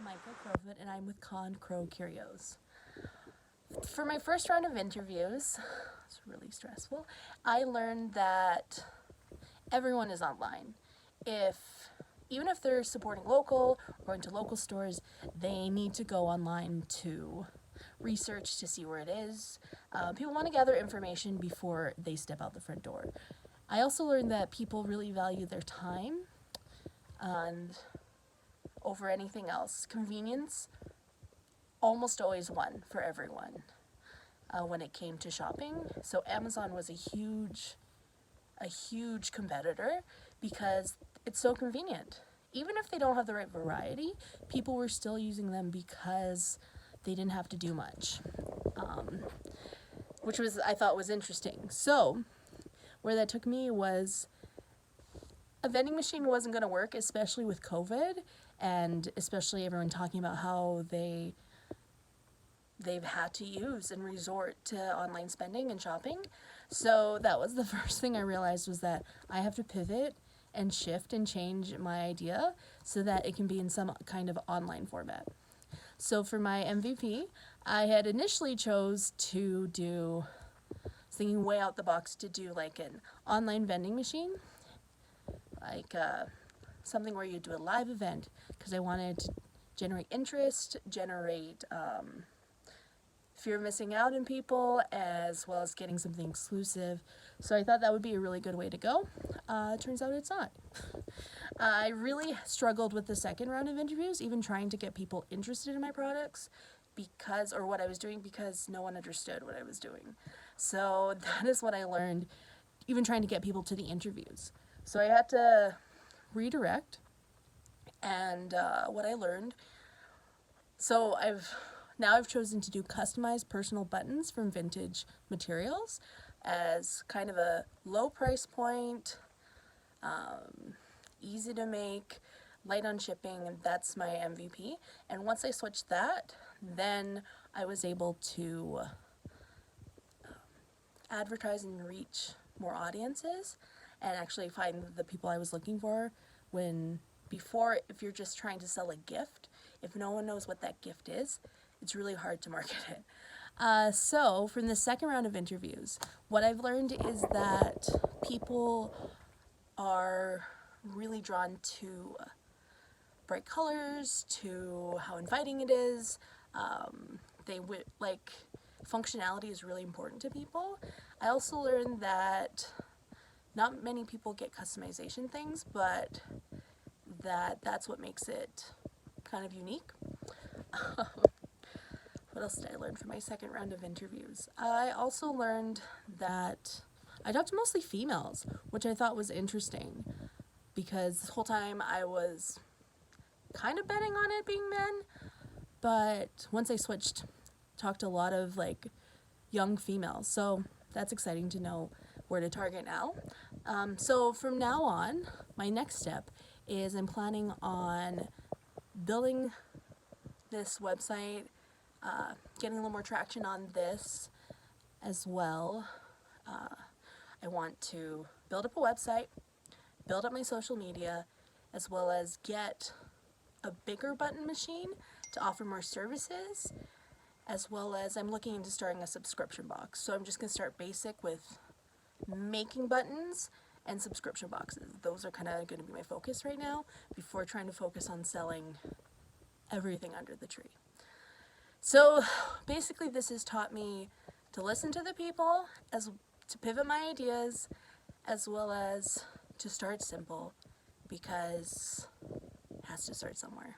Michael Crowfoot, and I'm with Curios. For my first round of interviews, it's really stressful, I learned that everyone is online. Even if they're supporting local or going to local stores, they need to go online to research to see where it is. People want to gather information before they step out the front door. I also learned that people really value their time and over anything else. Convenience almost always won for everyone when it came to shopping. So Amazon was a huge competitor because it's so convenient. Even if they don't have the right variety, people were still using them because they didn't have to do much, which I thought was interesting. So where that took me was a vending machine wasn't going to work, especially with COVID, and especially everyone talking about how they've had to use and resort to online spending and shopping. So that was the first thing I realized, was that I have to pivot and shift and change my idea so that it can be in some kind of online format. So for my MVP, I had initially chose to do, thinking way out the box, to do like an online vending machine, like something where you do a live event, because I wanted to generate interest, generate fear of missing out in people, as well as getting something exclusive. So I thought that would be a really good way to go. Turns out it's not. I really struggled with the second round of interviews, even trying to get people interested in my products or what I was doing, because no one understood what I was doing. So that is what I learned, even trying to get people to the interviews. So I had to redirect, and what I learned, so I've chosen to do customized personal buttons from vintage materials as kind of a low price point, easy to make, light on shipping, and that's my MVP. And once I switched that, then I was able to advertise and reach more audiences and actually find the people I was looking for. If you're just trying to sell a gift, if no one knows what that gift is, it's really hard to market it. So from the second round of interviews, what I've learned is that people are really drawn to bright colors, to how inviting it is. Functionality is really important to people. I also learned that not many people get customization things, but that's what makes it kind of unique. What else did I learn from my second round of interviews? I also learned that I talked to mostly females, which I thought was interesting, because this whole time I was kind of betting on it being men, but once I switched, talked to a lot of young females. So that's exciting to know where to target now. So from now on, my next step is I'm planning on building this website, getting a little more traction on this as well. I want to build up a website, build up my social media, as well as get a bigger button machine to offer more services, as well as I'm looking into starting a subscription box. So I'm just going to start basic with making buttons and subscription boxes. Those are kind of going to be my focus right now, before trying to focus on selling everything under the tree. So basically this has taught me to listen to the people, to pivot my ideas, as well as to start simple, because it has to start somewhere.